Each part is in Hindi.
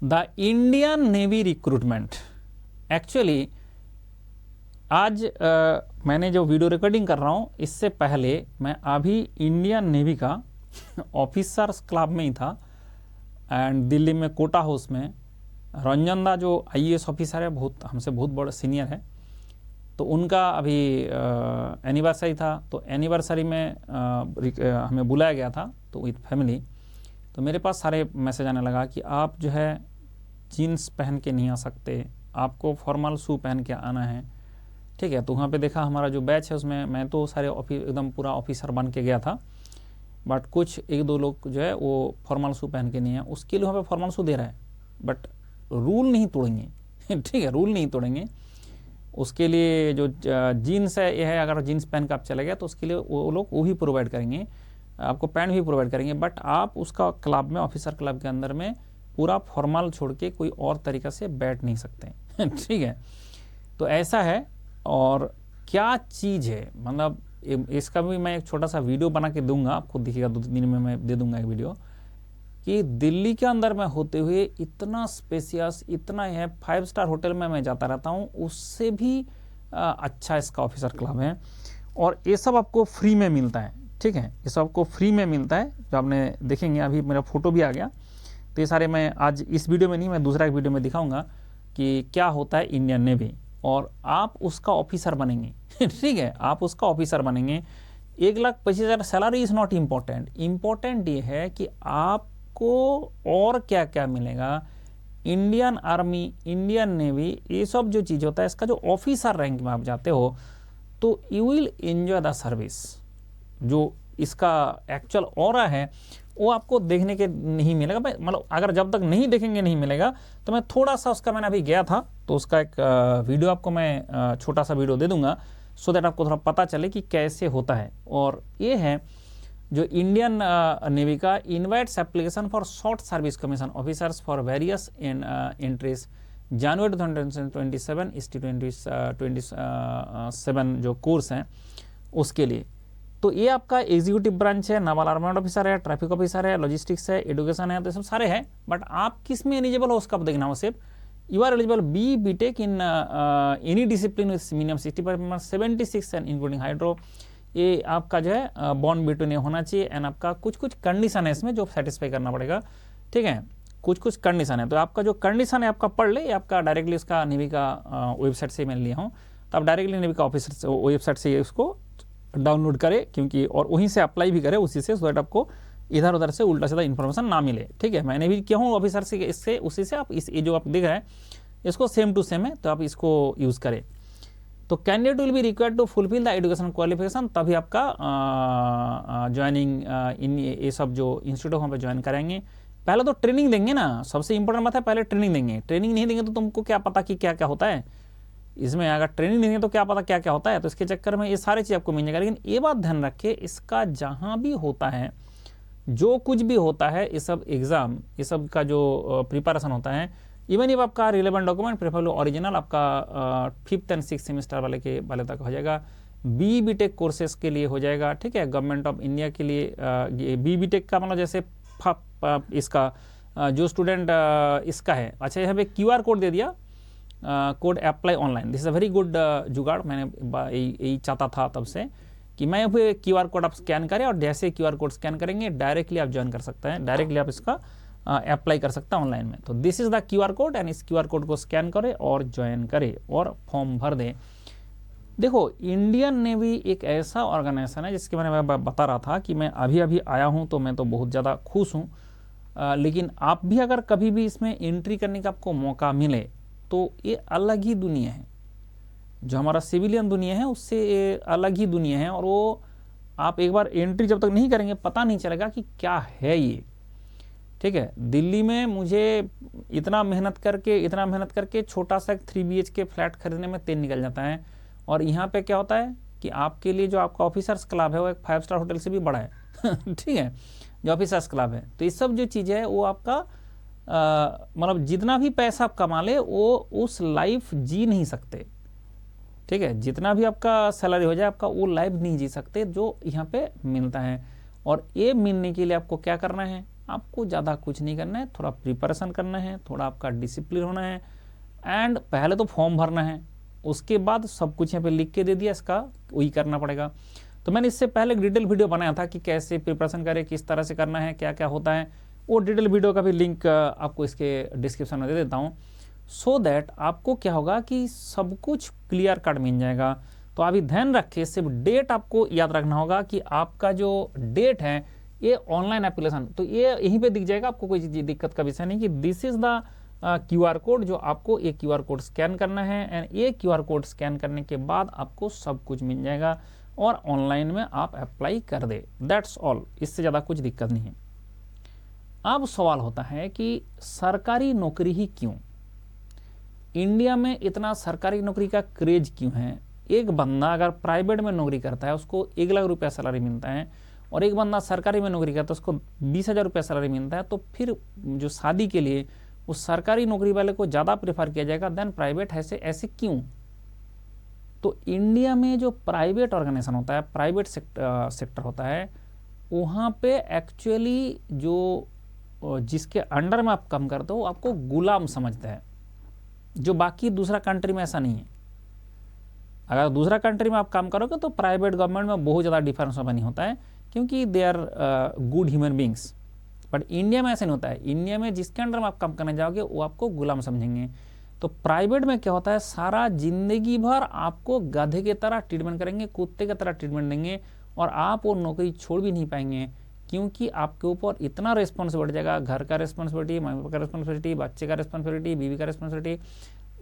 The Indian navy recruitment. Actually आज मैंने जो वीडियो रिकॉर्डिंग कर रहा हूँ, इससे पहले मैं अभी इंडियन नेवी का ऑफिसर्स क्लब में ही था, एंड दिल्ली में कोटा हाउस में रंजन दा जो आईएएस ऑफिसर है, बहुत हमसे बहुत बड़ा सीनियर है, तो उनका अभी एनिवर्सरी था। तो एनिवर्सरी में हमें बुलाया गया था, तो विथ फैमिली। तो मेरे पास सारे मैसेज आने लगा कि आप जो है जीन्स पहन के नहीं आ सकते, आपको फॉर्मल शू पहन के आना है, ठीक है। तो वहाँ पे देखा हमारा जो बैच है उसमें मैं तो सारे एकदम पूरा ऑफिसर बन के गया था, बट कुछ एक दो लोग जो है वो फॉर्मल शू पहन के नहीं है। उसके लिए वहाँ पे फॉर्मल शू दे रहा है, बट रूल नहीं तोड़ेंगे ठीक है, रूल नहीं तोड़ेंगे। उसके लिए जो जीन्स है ये है, अगर जीन्स पहन के आप चले गए तो उसके लिए वो लोग वो भी प्रोवाइड करेंगे, आपको पैंट भी प्रोवाइड करेंगे, बट आप उसका क्लब में, ऑफिसर क्लब के अंदर में पूरा फॉर्मल छोड़ के कोई और तरीक़ा से बैठ नहीं सकते ठीक है। तो ऐसा है। और क्या चीज़ है, मतलब इसका भी मैं एक छोटा सा वीडियो बना के दूंगा, आपको दिखेगा 2-3 दिन में मैं दे दूंगा एक वीडियो, कि दिल्ली के अंदर में होते हुए इतना स्पेसियस, इतना है 5 स्टार होटल में मैं जाता रहता हूँ, उससे भी अच्छा इसका ऑफिसर क्लब है। और ये सब आपको फ्री में मिलता है, ठीक है, ये सब आपको फ्री में मिलता है। जो आपने देखेंगे अभी मेरा फोटो भी आ गया, तो ये सारे मैं आज इस वीडियो में नहीं, मैं दूसरा एक वीडियो में दिखाऊंगा कि क्या होता है इंडियन नेवी, और आप उसका ऑफिसर बनेंगे ठीक है, आप उसका ऑफिसर बनेंगे। 1,25,000 salary is not important, important ये है कि आपको और क्या क्या मिलेगा। इंडियन आर्मी, इंडियन नेवी, ये सब जो चीज़ होता है, इसका जो ऑफिसर रैंक में आप जाते हो तो you will enjoy the service. जो इसका एक्चुअल ऑरा है वो आपको देखने के नहीं मिलेगा, मतलब अगर जब तक नहीं देखेंगे नहीं मिलेगा। तो मैं थोड़ा सा उसका, मैंने अभी गया था तो उसका एक वीडियो आपको मैं छोटा सा वीडियो दे दूंगा, सो दैट आपको थोड़ा पता चले कि कैसे होता है। और ये है जो इंडियन नेवी का invites application for short service commission officers for various entries January 2027 2027 जो कोर्स हैं उसके लिए। तो ये आपका एग्जीक्यूटिव ब्रांच है, नावल आर्मर्ड ऑफिसर है, ट्रैफिक ऑफिसर है, लॉजिस्टिक्स है, एडुकेशन है, तो सब सारे हैं। बट आप किस में एलिजिबल हो उसका देखना हो। सिर्फ you are eligible B BTech in any discipline with minimum 76 and including hydro. ये आपका जो है बॉन्ड बिटवीन होना चाहिए, एंड आपका कुछ कुछ कंडीशन है इसमें जो सेटिस्फाई करना पड़ेगा, ठीक है, कुछ कुछ कंडीशन है। तो आपका जो कंडीशन है आपका पढ़ ले, आपका डायरेक्टली इसका नेवी का वेबसाइट से मैं लिया हूँ, तो आप डायरेक्टली नेवी का ऑफिसर से वेबसाइट से उसको डाउनलोड करें, क्योंकि और वहीं से अप्लाई भी करें उसी से, सो दैट आपको इधर उधर से उल्टा सीधा इन्फॉर्मेशन ना मिले, ठीक है। मैंने भी किया हूँ ऑफिसर से, इससे उसी से आप इस ये जो आप देख रहे हैं इसको सेम टू सेम है, तो आप इसको यूज़ करें। तो candidate will be required to fulfil the education qualification, तभी आपका ज्वाइनिंग इन ये सब जो इंस्टीट्यूट वहाँ पर ज्वाइन कराएंगे। पहले तो ट्रेनिंग देंगे ना, सबसे इंपॉर्टेंट बात है, पहले ट्रेनिंग देंगे। ट्रेनिंग नहीं देंगे तो तुमको क्या पता कि क्या क्या होता है इसमें, अगर ट्रेनिंग नहीं है तो क्या पता क्या क्या होता है। तो इसके चक्कर में ये सारी चीज़ आपको मिल जाएगा। लेकिन ये बात ध्यान रखिए, इसका जहाँ भी होता है, जो कुछ भी होता है, ये सब एग्ज़ाम, ये सब का जो प्रिपरेशन होता है, इवन इफ आपका रिलेवेंट डॉक्यूमेंट प्रेफरेबल ओरिजिनल आपका 5th and 6th सेमेस्टर वाले तक हो जाएगा। बी बीटेक कोर्सेज के लिए हो जाएगा, ठीक है। गवर्नमेंट ऑफ इंडिया के लिए बी बीटेक का मतलब जैसे इसका जो स्टूडेंट इसका है, अच्छा यहाँ पे QR कोड दे दिया, code apply online. This is a very good जुगाड़। मैंने यही चाहता था तब से कि मैं QR कोड आप स्कैन करें, और जैसे QR कोड स्कैन करेंगे डायरेक्टली आप ज्वाइन कर सकते हैं, डायरेक्टली आप इसका अप्लाई कर सकते हैं ऑनलाइन में। तो this is the QR code, and इस QR कोड को स्कैन करें और ज्वाइन करें और फॉर्म भर दें। देखो, इंडियन नेवी एक ऐसा ऑर्गेनाइजेशन है जिसके बारे में मैं बता रहा था कि मैं अभी अभी आया हूँ, तो मैं तो बहुत ज़्यादा खुश हूँ। लेकिन आप भी अगर कभी भी इसमें एंट्री करने का आपको मौका मिले तो ये अलग ही दुनिया है। जो हमारा सिविलियन दुनिया है उससे ये अलग ही दुनिया है, और वो आप एक बार एंट्री जब तक नहीं करेंगे पता नहीं चलेगा कि क्या है ये, ठीक है। दिल्ली में मुझे इतना मेहनत करके छोटा सा 3 BHK फ्लैट खरीदने में 3 निकल जाता है, और यहाँ पे क्या होता है कि आपके लिए जो आपका ऑफिसर्स क्लब है वो एक 5 स्टार होटल से भी बड़ा है ठीक है, जो ऑफिसर्स क्लब है। तो ये सब जो चीज़ है वो आपका मतलब जितना भी पैसा आप कमा ले वो उस लाइफ जी नहीं सकते, ठीक है। जितना भी आपका सैलरी हो जाए आपका वो लाइफ नहीं जी सकते जो यहाँ पे मिलता है। और ये मिलने के लिए आपको क्या करना है, आपको ज़्यादा कुछ नहीं करना है, थोड़ा प्रिपरेशन करना है, थोड़ा आपका डिसिप्लिन होना है, एंड पहले तो फॉर्म भरना है, उसके बाद सब कुछ यहाँ पे लिख के दे दिया, इसका वही करना पड़ेगा। तो मैंने इससे पहले एक डिटेल वीडियो बनाया था कि कैसे प्रिपरेशन करें, किस तरह से करना है, क्या क्या होता है। वो डिटेल वीडियो का भी लिंक आपको इसके डिस्क्रिप्शन में दे देता हूँ, सो दैट आपको क्या होगा कि सब कुछ क्लियर कट मिल जाएगा। तो अभी ध्यान रखिए, सिर्फ डेट आपको याद रखना होगा कि आपका जो डेट है ये ऑनलाइन एप्लीकेशन, तो ये यहीं पे दिख जाएगा, आपको कोई दिक्कत का विषय नहीं कि this is the QR code, जो आपको ये QR कोड स्कैन करना है, एंड ये QR कोड स्कैन करने के बाद आपको सब कुछ मिल जाएगा और ऑनलाइन में आप अप्लाई कर दे, दैट्स ऑल, इससे ज़्यादा कुछ दिक्कत नहीं है। अब सवाल होता है कि सरकारी नौकरी ही क्यों, इंडिया में इतना सरकारी नौकरी का क्रेज क्यों है। एक बंदा अगर प्राइवेट में नौकरी करता है उसको 1 लाख रुपया सैलरी मिलता है, और एक बंदा सरकारी में नौकरी करता है उसको 20,000 रुपया सैलरी मिलता है, तो फिर जो शादी के लिए उस सरकारी नौकरी वाले को ज़्यादा प्रेफर किया जाएगा देन प्राइवेट, ऐसे क्यों। तो इंडिया में जो प्राइवेट ऑर्गेनाइजेशन होता है, प्राइवेट सेक्टर होता है, वहाँ पे एक्चुअली जो जिसके अंडर में आप काम करते हो आपको गुलाम समझता है, जो बाकी दूसरा कंट्री में ऐसा नहीं है। अगर दूसरा कंट्री में आप काम करोगे तो प्राइवेट गवर्नमेंट में बहुत ज़्यादा डिफरेंस नहीं होता है, क्योंकि they are good human beings. But India में ऐसा नहीं होता है, इंडिया में जिसके अंडर में आप काम करने जाओगे वो आपको गुलाम समझेंगे। तो प्राइवेट में क्या होता है, सारा जिंदगी भर आपको गधे की तरह ट्रीटमेंट करेंगे, कुत्ते की तरह ट्रीटमेंट देंगे, और आप वो नौकरी छोड़ भी नहीं पाएंगे, क्योंकि आपके ऊपर इतना रिस्पॉन्स बढ़ जाएगा, घर का रिस्पॉन्सिबिलिटी, मम्मी पापा का रिस्पॉन्सिबिलिटी, बच्चे का रिस्पॉन्सिबिलिटी, बीवी का रिस्पॉन्सिबिलिटी,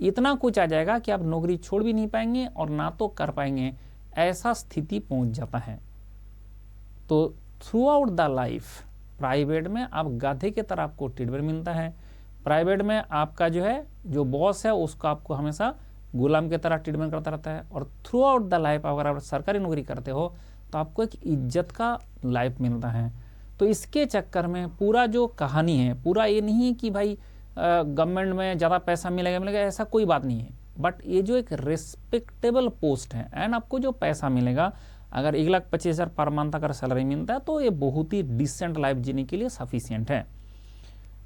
इतना कुछ आ जाएगा कि आप नौकरी छोड़ भी नहीं पाएंगे और ना तो कर पाएंगे, ऐसा स्थिति पहुंच जाता है। तो through out the life private में आप गधे की तरह आपको ट्रीटमेंट मिलता है, प्राइवेट में आपका जो है जो बॉस है उसको आपको हमेशा गुलाम की तरह ट्रीटमेंट करता रहता है, और थ्रू आउट द लाइफ अगर आप सरकारी नौकरी करते हो तो आपको एक इज्जत का लाइफ मिलता है। तो इसके चक्कर में पूरा जो कहानी है, पूरा ये नहीं है कि भाई गवर्नमेंट में ज़्यादा पैसा मिलेगा, ऐसा कोई बात नहीं है, बट ये जो एक रिस्पेक्टेबल पोस्ट है एंड आपको जो पैसा मिलेगा, अगर 1,25,000 पर मंथ अगर सैलरी मिलता है तो ये बहुत ही डिसेंट लाइफ जीने के लिए सफिशिएंट है।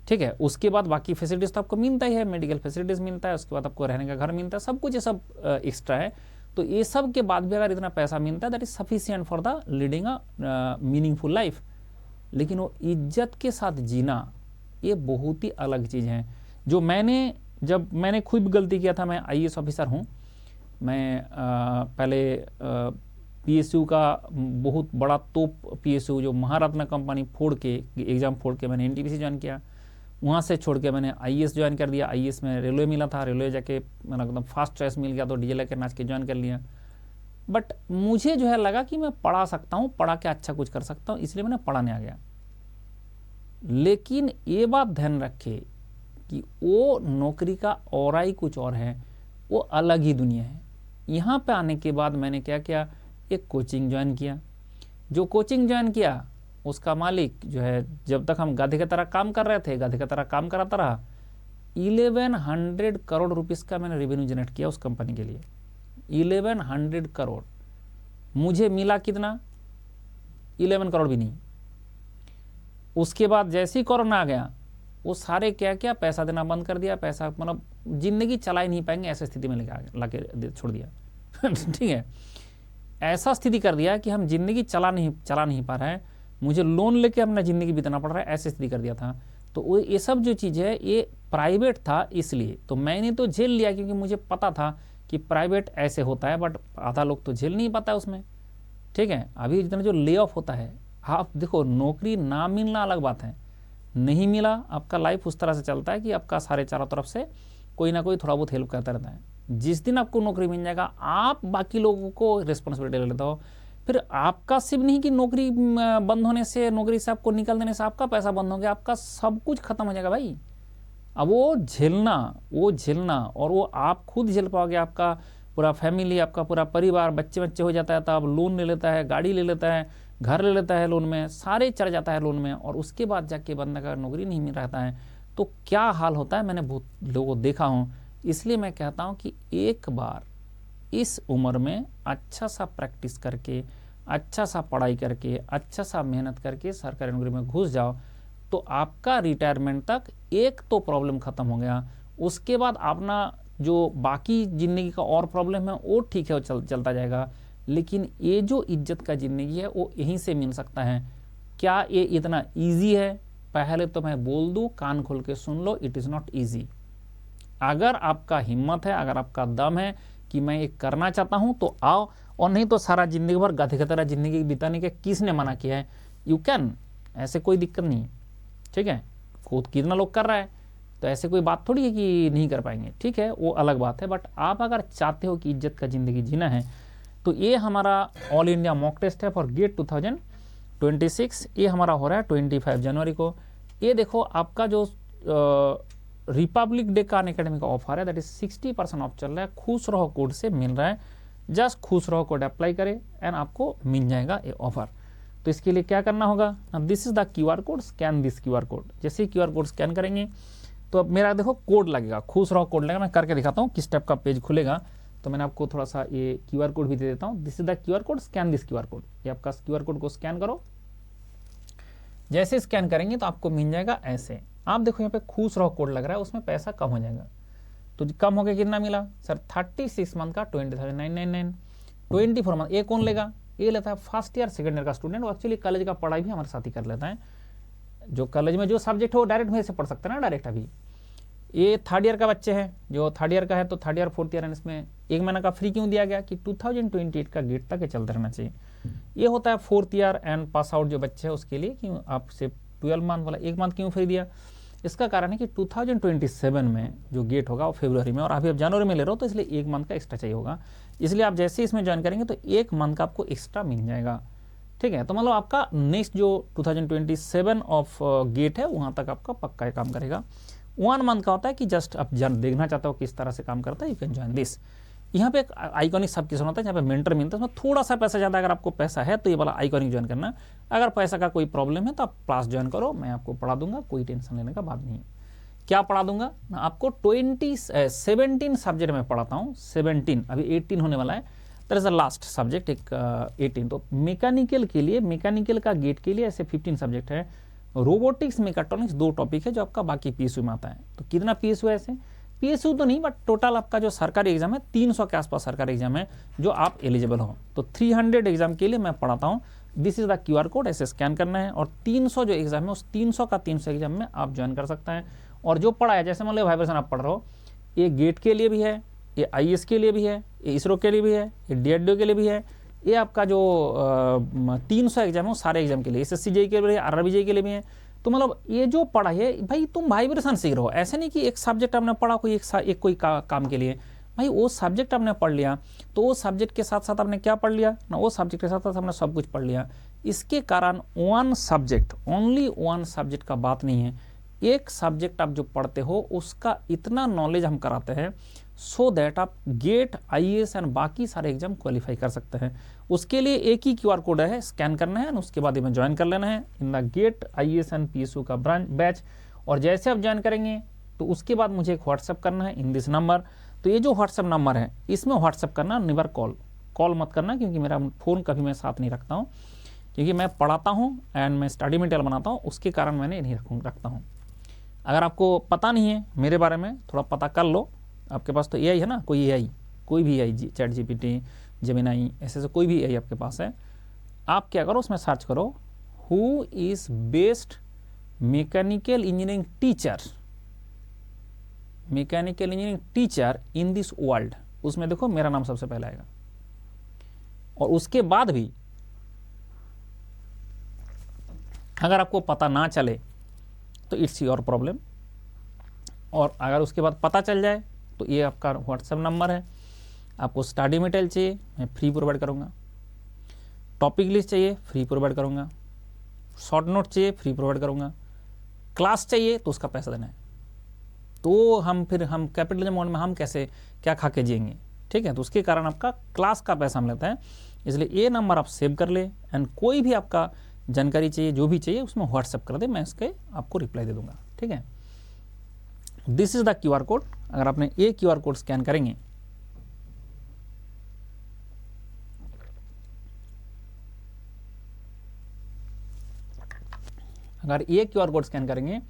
ठीक है, उसके बाद बाकी फैसिलिटीज तो आपको मिलता ही है, मेडिकल फैसिलिटीज मिलता है, उसके बाद आपको रहने का घर मिलता है, सब कुछ ये सब एक्स्ट्रा है। तो ये सब के बाद भी अगर इतना पैसा मिलता है that is sufficient for the leading a meaningful life. लेकिन वो इज्जत के साथ जीना ये बहुत ही अलग चीज़ है। जो जब मैंने खुद गलती किया था, मैं IAS ऑफिसर हूँ, मैं पहले PSU का बहुत बड़ा तोप PSU जो महारत्ना कंपनी फोड़ के एग्ज़ाम फोड़ के मैंने NTPC ज्वाइन किया, वहाँ से छोड़ के मैंने IAS ज्वाइन कर दिया। IAS में रेलवे मिला था, रेलवे जाके मैंने एकदम फास्ट चॉइस मिल गया तो डीजल के नाच के ज्वाइन कर लिया। बट मुझे जो है लगा कि मैं पढ़ा सकता हूँ, पढ़ा के अच्छा कुछ कर सकता हूँ, इसलिए मैंने पढ़ाने आ गया। लेकिन ये बात ध्यान रखे कि वो नौकरी का और ही कुछ और है, वो अलग ही दुनिया है। यहाँ पे आने के बाद मैंने क्या किया, एक कोचिंग ज्वाइन किया। जो कोचिंग ज्वाइन किया उसका मालिक जो है, जब तक हम गधे की तरह काम कर रहे थे, गधे की तरह काम कराता रहा। 1100 करोड़ रुपीस का मैंने रेवेन्यू जनरेट किया उस कंपनी के लिए, 1100 करोड़। मुझे मिला कितना, 11 करोड़ भी नहीं। उसके बाद जैसे ही कोरोना आ गया, वो सारे क्या पैसा देना बंद कर दिया, पैसा मतलब जिंदगी चला ही नहीं पाएंगे ऐसी स्थिति में ला के छोड़ दिया। ठीक है, ऐसा स्थिति कर दिया कि हम जिंदगी चला नहीं पा रहे हैं, मुझे लोन लेके अपना ज़िंदगी बिताना पड़ रहा है, ऐसी स्थिति कर दिया था। तो ये सब जो चीज़ है ये प्राइवेट था, इसलिए तो मैंने तो झेल लिया, क्योंकि मुझे पता था कि प्राइवेट ऐसे होता है, बट आधा लोग तो झेल नहीं पाता उसमें। ठीक है, अभी जितना जो ले ऑफ होता है, आप देखो नौकरी ना मिलना अलग बात है, नहीं मिला आपका लाइफ उस तरह से चलता है कि आपका सारे चारों तरफ से कोई ना कोई थोड़ा बहुत हेल्प करता रहता है। जिस दिन आपको नौकरी मिल जाएगा, आप बाकी लोगों को रिस्पॉन्सिबिलिटी ले लेते हो, फिर आपका सिर्फ नहीं कि नौकरी बंद होने से, नौकरी से आपको निकल देने से आपका पैसा बंद हो गया, आपका सब कुछ खत्म हो जाएगा भाई। अब वो झेलना और वो आप खुद झेल पाओगे, आपका पूरा फैमिली, आपका पूरा परिवार, बच्चे हो जाता है, तो आप लोन ले लेता है, गाड़ी ले लेता है, घर ले लेता है लोन में, सारे चढ़ जाता है लोन में, और उसके बाद जाके बंदा का नौकरी नहीं मिल रहता है तो क्या हाल होता है, मैंने बहुत लोगों को देखा हूँ। इसलिए मैं कहता हूँ कि एक बार इस उम्र में अच्छा सा प्रैक्टिस करके, अच्छा सा पढ़ाई करके, अच्छा सा मेहनत करके सरकारी नौकरी में घुस जाओ, तो आपका रिटायरमेंट तक एक तो प्रॉब्लम खत्म हो गया, उसके बाद अपना जो बाकी ज़िंदगी का और प्रॉब्लम है वो ठीक है, वो चलता जाएगा, लेकिन ये जो इज्जत का ज़िंदगी है वो यहीं से मिल सकता है। क्या ये इतना ईजी है? पहले तो मैं बोल दूँ, कान खोल के सुन लो, इट इज़ नॉट ईजी। अगर आपका हिम्मत है, अगर आपका दम है कि मैं ये करना चाहता हूँ तो आओ, और नहीं तो सारा ज़िंदगी भर गधे की तरह ज़िंदगी बिताने के किसने मना किया है? यू कैन, ऐसे कोई दिक्कत नहीं है, ठीक है। खुद कितना लोग कर रहा है, तो ऐसे कोई बात थोड़ी है कि नहीं कर पाएंगे, ठीक है, वो अलग बात है। बट आप अगर चाहते हो कि इज्जत का ज़िंदगी जीना है तो ये हमारा ऑल इंडिया मॉक टेस्ट है फॉर गेट 2026। ये हमारा हो रहा है 25 जनवरी को। ये देखो आपका जो रिपब्लिक डे का अनअकैडमी का ऑफर है, दैट इज 60% ऑफ चल रहा है। खुश रहो कोड से मिल रहा है, जस्ट खुश रहो कोड अप्लाई करें एंड आपको मिल जाएगा ये ऑफर। तो इसके लिए क्या करना होगा? This is the QR code, scan this QR code. जैसे ही QR कोड स्कैन करेंगे तो अब मेरा देखो कोड लगेगा, खुश रहो कोड लगेगा। मैं करके दिखाता हूँ किस टाइप का पेज खुलेगा। तो मैंने आपको थोड़ा सा ये QR कोड भी दे देता हूँ। This is the QR code, scan this QR code. ये आपका QR कोड को स्कैन करो। जैसे स्कैन करेंगे तो आपको मिल जाएगा ऐसे। आप देखो यहाँ पे खुश रहो कोड लग रहा है, उसमें पैसा कम हो जाएगा। तो कम हो गया, कितना मिला सर? 36 मंथ का 20,999। 24 मंथ ये कौन लेगा? ये लेता है फर्स्ट ईयर सेकंड ईयर का स्टूडेंट। वो एक्चुअली कॉलेज का पढ़ाई भी हमारे साथ ही कर लेता है। जो कॉलेज में जो सब्जेक्ट हो डायरेक्ट मेरे से पढ़ सकते हैं ना, डायरेक्ट। अभी ये थर्ड ईयर का बच्चे हैं, जो थर्ड ईयर का है तो थर्ड ईयर फोर्थ ईयर, इसमें 1 महीना का फ्री क्यों दिया गया? कि 2028 का गेट तक ये चलते रहना चाहिए। ये होता है fourth year and pass out जो बच्चे हैं उसके लिए। क्यों आपसे 12 मंथ वाला 1 मंथ क्यों फ्री दिया? इसका कारण है कि 2027 में जो गेट होगा वो फरवरी में, और अभी आप जनवरी में ले रहे हो तो इसलिए 1 मंथ का एक्स्ट्रा चाहिए होगा। इसलिए आप जैसे ही इसमें ज्वाइन करेंगे तो 1 मंथ का आपको एक्स्ट्रा मिल जाएगा, ठीक है। तो मतलब आपका नेक्स्ट जो 2027 ऑफ गेट है वहाँ तक आपका पक्का काम करेगा। 1 मंथ का होता है कि जस्ट आप देखना चाहते हो किस तरह से काम करता है, यू कैन ज्वाइन दिस। यहाँ पे एक आइकॉनिक सबकिशन होता है जहाँ पे मेंटर मिलता है, उसमें थोड़ा सा पैसा ज़्यादा। अगर आपको पैसा है तो ये वाला आइकॉनिक ज्वाइन करना। अगर पैसा का कोई प्रॉब्लम है तो आप क्लास ज्वाइन करो, मैं आपको पढ़ा दूंगा, कोई टेंशन लेने का बात नहीं है। क्या पढ़ा दूंगा? आपको 17 सब्जेक्ट में पढ़ाता हूँ। 17, अभी 18 होने वाला है। That is the last subject, एक 18। तो मैकेनिकल के लिए, मैकेनिकल का गेट के लिए ऐसे 15 सब्जेक्ट है। रोबोटिक्स, मेकाट्रॉनिक्स 2 टॉपिक है जो आपका बाकी PSU में आता है। तो कितना PSU है ऐसे? PSU तो नहीं, बट टोटल आपका जो सरकारी एग्जाम है 300 के आसपास सरकारी एग्जाम है जो आप एलिजिबल हो। तो 300 एग्जाम के लिए मैं पढ़ाता हूँ। This is the QR code, ऐसे स्कैन करना है, और 300 जो एग्जाम है उस 300 का 300 एग्जाम में आप ज्वाइन कर सकते हैं। और जो पढ़ा है, जैसे मान लो वाइब्रेशन आप पढ़ रहे हो, ये गेट के लिए भी है, ये IAS के लिए भी है, ये इसरो के लिए भी है, ये DRDO के लिए भी है। ये आपका जो 300 एग्जाम है सारे एग्जाम के लिए, SSC JEE के लिए, RRB JEE के लिए भी है। तो मतलब ये जो पढ़ाई है भाई, तुम वाइब्रेशन सीख रहे हो। ऐसे नहीं कि एक सब्जेक्ट आपने पढ़ा कोई एक कोई काम के लिए। भाई वो सब्जेक्ट आपने पढ़ लिया तो वो सब्जेक्ट के साथ साथ आपने क्या पढ़ लिया ना, वो सब्जेक्ट के साथ साथ आपने सब कुछ पढ़ लिया। इसके कारण 1 सब्जेक्ट, ओनली 1 सब्जेक्ट का बात नहीं है। एक सब्जेक्ट आप जो पढ़ते हो उसका इतना नॉलेज हम कराते हैं सो दैट आप गेट, IAS एंड बाकी सारे एग्जाम क्वालिफाई कर सकते हैं। उसके लिए एक ही QR कोड है, स्कैन करना है, उसके बाद में ज्वाइन कर लेना है in the GATE, IAS and PSU का बैच। और जैसे आप ज्वाइन करेंगे तो उसके बाद मुझे एक व्हाट्सअप करना है इन दिस नंबर। तो ये जो व्हाट्सअप नंबर है इसमें व्हाट्सअप करना, नेवर कॉल मत करना, क्योंकि मेरा फ़ोन कभी मैं साथ नहीं रखता हूँ, क्योंकि मैं पढ़ाता हूँ एंड मैं स्टडी मटेरियल बनाता हूँ, उसके कारण मैंने नहीं रखता हूँ। अगर आपको पता नहीं है मेरे बारे में, थोड़ा पता कर लो। आपके पास तो AI है ना, कोई AI, कोई भी AI, ChatGPT, जेमिनाई, ऐसे कोई भी AI आपके पास है। आप क्या करो, उसमें सर्च करो who is best mechanical engineering teacher, mechanical engineering teacher in this world. उसमें देखो मेरा नाम सबसे पहले आएगा। और उसके बाद भी अगर आपको पता ना चले तो इट्स योर प्रॉब्लम। और अगर उसके बाद पता चल जाए तो ये आपका व्हाट्सएप नंबर है। आपको स्टडी मटेरियल चाहिए, मैं फ्री प्रोवाइड करूँगा। टॉपिक लिस्ट चाहिए, फ्री प्रोवाइड करूँगा। शॉर्ट नोट चाहिए, फ्री प्रोवाइड करूँगा। क्लास चाहिए तो उसका पैसा देना है। तो हम कैपिटलिज्म मोड में हम कैसे क्या खा के जिएंगे, ठीक है। तो उसके कारण आपका क्लास का पैसा हम लेता है। इसलिए ये नंबर आप सेव कर ले एंड कोई भी आपका जानकारी चाहिए, जो भी चाहिए उसमें व्हाट्सएप कर दे, मैं इसके आपको रिप्लाई दे दूंगा, ठीक है। This is the QR code. अगर आपने ये QR कोड स्कैन करेंगे अगर ये QR कोड स्कैन करेंगे,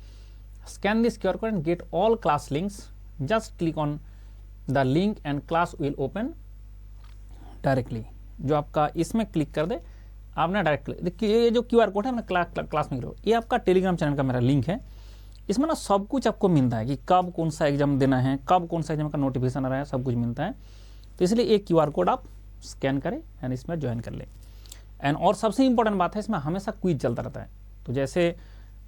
scan this QR code and get all class links, just click on the link and class will open directly. जो आपका इसमें क्लिक कर दे आपने डायरेक्ट, देखिए ये जो QR कोड है हमने क्लास में, ये आपका टेलीग्राम चैनल का मेरा लिंक है। इसमें ना सब कुछ आपको मिलता है कि कब कौन सा एग्जाम देना है, कब कौन सा एग्जाम का नोटिफिकेशन आ रहा है, सब कुछ मिलता है। तो इसलिए एक QR कोड आप स्कैन करें एंड इसमें ज्वाइन कर लें। एंड और सबसे इंपॉर्टेंट बात है, इसमें हमेशा क्विज चलता रहता है। तो जैसे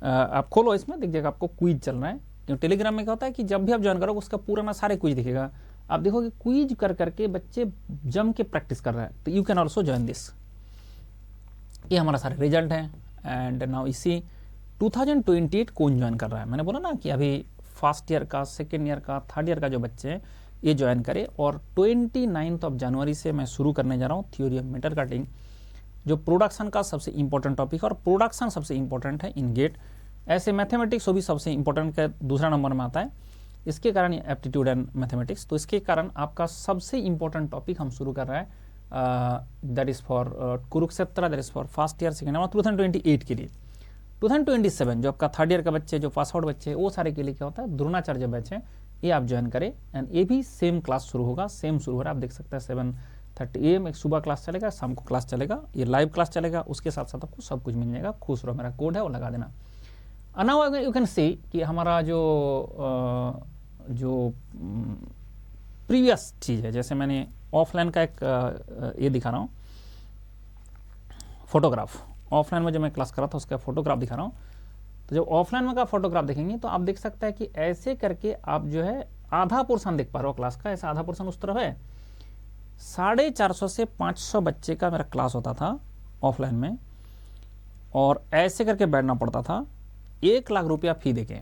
आप खोलो, इसमें देखिएगा आपको क्विज चल रहा है। क्योंकि टेलीग्राम में क्या होता है कि जब भी आप ज्वाइन करोगे उसका पूरा ना सारे क्विज दिखेगा, आप देखोगे क्विज कर करके बच्चे जम के प्रैक्टिस कर रहा है। तो you can also join this. ये हमारा सारे रिजल्ट है। एंड नाउ इसी 2028 कौन ज्वाइन कर रहा है, मैंने बोला ना कि अभी फर्स्ट ईयर का, सेकेंड ईयर का, थर्ड ईयर का जो बच्चे हैं ये ज्वाइन करें। और 29 जनवरी से मैं शुरू करने जा रहा हूँ थ्योरी ऑफ मेटल कटिंग, जो प्रोडक्शन का सबसे इंपॉर्टेंट टॉपिक है। और प्रोडक्शन सबसे इंपॉर्टेंट है इन गेट। ऐसे मैथमेटिक्स वो भी सबसे इंपॉर्टेंट का दूसरा नंबर में आता है। इसके कारण ये एप्टीट्यूड एंड मैथमेटिक्स, तो इसके कारण आपका सबसे इंपॉर्टेंट टॉपिक हम शुरू कर रहा है, that is for Kurukshetra, that is for first year, second year, 2028 के लिए। 2027 जो आपका थर्ड ईयर का बच्चे, जो पास आउट बच्चे, वो सारे के लिए क्या होता है, द्रोणाचार्य बैच है, ये आप ज्वाइन करें। एंड ये भी सेम क्लास शुरू होगा, सेम शुरू हो रहा है। आप देख सकते हैं 7:30 AM एक सुबह क्लास चलेगा, शाम को क्लास चलेगा, ये लाइव क्लास चलेगा। उसके साथ साथ आपको सब कुछ मिल जाएगा। खुश रहो, मेरा कोड है वो लगा देना। नाउ यू कैन सी कि हमारा जो प्रीवियस चीज़ है, जैसे मैंने ऑफलाइन का एक ये दिखा रहा हूँ फोटोग्राफ। ऑफलाइन में जो मैं क्लास कर रहा था उसका फोटोग्राफ दिखा रहा हूँ। तो जब ऑफलाइन में का फोटोग्राफ देखेंगे तो आप देख सकते हैं कि ऐसे करके आप जो है आधा पोर्शन देख पा रहे हो क्लास का। ऐसा आधा पोर्शन उस तरफ है। 450 से 500 बच्चे का मेरा क्लास होता था ऑफलाइन में, और ऐसे करके बैठना पड़ता था। 1 लाख रुपया फी देके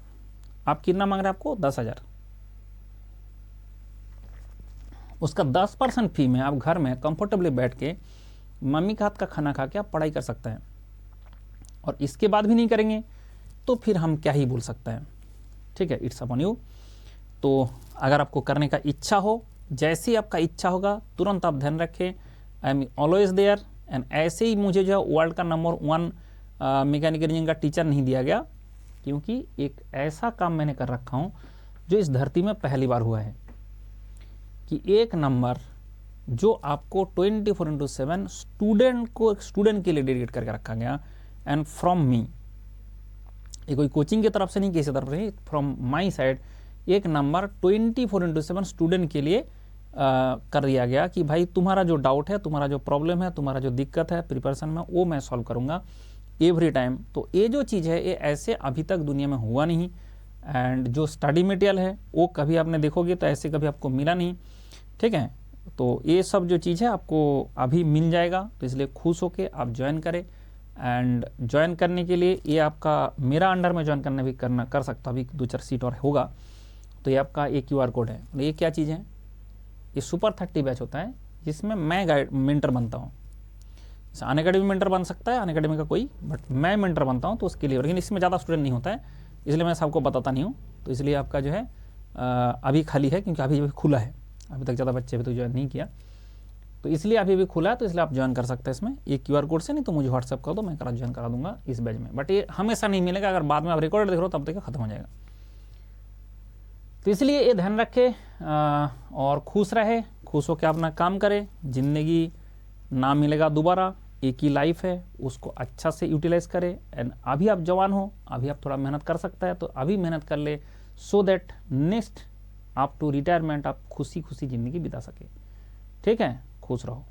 आप कितना मांग रहे हैं, आपको 10,000। उसका 10% फी में आप घर में कंफर्टेबली बैठ के मम्मी का हाथ का खाना खा के आप पढ़ाई कर सकते हैं। और इसके बाद भी नहीं करेंगे तो फिर हम क्या ही बोल सकते हैं। ठीक है, इट्स अपॉन यू। तो अगर आपको करने का इच्छा हो, जैसे ही आपका इच्छा होगा तुरंत आप ध्यान रखें, I am always there. And ऐसे ही मुझे जो है वर्ल्ड का नंबर 1 मैकेनिकल इंजीनियरिंग का टीचर नहीं दिया गया, क्योंकि एक ऐसा काम मैंने कर रखा हूँ जो इस धरती में पहली बार हुआ है कि एक नंबर जो आपको 24/7 स्टूडेंट के लिए डेडिकेट करके रखा गया। एंड फ्रॉम मी, ये कोई कोचिंग की तरफ से नहीं, किसी तरफ से, फ्रॉम माई साइड एक नंबर 24/7 स्टूडेंट के लिए कर दिया गया कि भाई तुम्हारा जो डाउट है, तुम्हारा जो प्रॉब्लम है, तुम्हारा जो दिक्कत है प्रिपरेशन में, वो मैं सॉल्व करूँगा एवरी टाइम। तो ये जो चीज़ है ये ऐसे अभी तक दुनिया में हुआ नहीं। एंड जो स्टडी मटेरियल है वो कभी आपने देखोगे तो ऐसे कभी आपको मिला नहीं। ठीक है, तो ये सब जो चीज़ है आपको अभी मिल जाएगा। तो इसलिए खुश होके आप ज्वाइन करें। एंड ज्वाइन करने के लिए ये आपका मेरा अंडर में ज्वाइन करना भी कर सकता, अभी 2-4 सीट और होगा। तो ये आपका एक QR कोड है। ये क्या चीज़ है, ये सुपर 30 बैच होता है जिसमें मैं गाइड मेंटर बनता हूँ। अनअकैडमी मेंटर बन सकता है, अनअकैडमी का कोई, बट मैं मेंटर बनता हूँ तो उसके लिए। लेकिन इसमें ज़्यादा स्टूडेंट नहीं होता है, इसलिए मैं सबको बताता नहीं हूँ। तो इसलिए आपका जो है अभी खाली है, क्योंकि अभी खुला है, अभी तक ज़्यादा बच्चे अभी तो ज्वाइन नहीं किया, तो इसलिए अभी भी खुला है। तो इसलिए आप ज्वाइन कर सकते हैं इसमें एक QR कोड से, नहीं तो मुझे व्हाट्सएप कर दो, मैं ज्वाइन करा दूंगा इस बैच में। बट ये हमेशा नहीं मिलेगा, अगर बाद में आप रिकॉर्ड देख रहे हो तब तक खत्म हो जाएगा। तो इसलिए ये ध्यान रखे और खुश रहे, खुश होकर अपना काम करे। जिंदगी ना मिलेगा दोबारा, एक ही लाइफ है, उसको अच्छा से यूटिलाइज करे। एंड अभी आप जवान हो, अभी आप थोड़ा मेहनत कर सकता है तो अभी मेहनत कर ले, सो दैट नेक्स्ट आप टू रिटायरमेंट आप खुशी खुशी ज़िंदगी बिता सके। ठीक है, खुश रहो।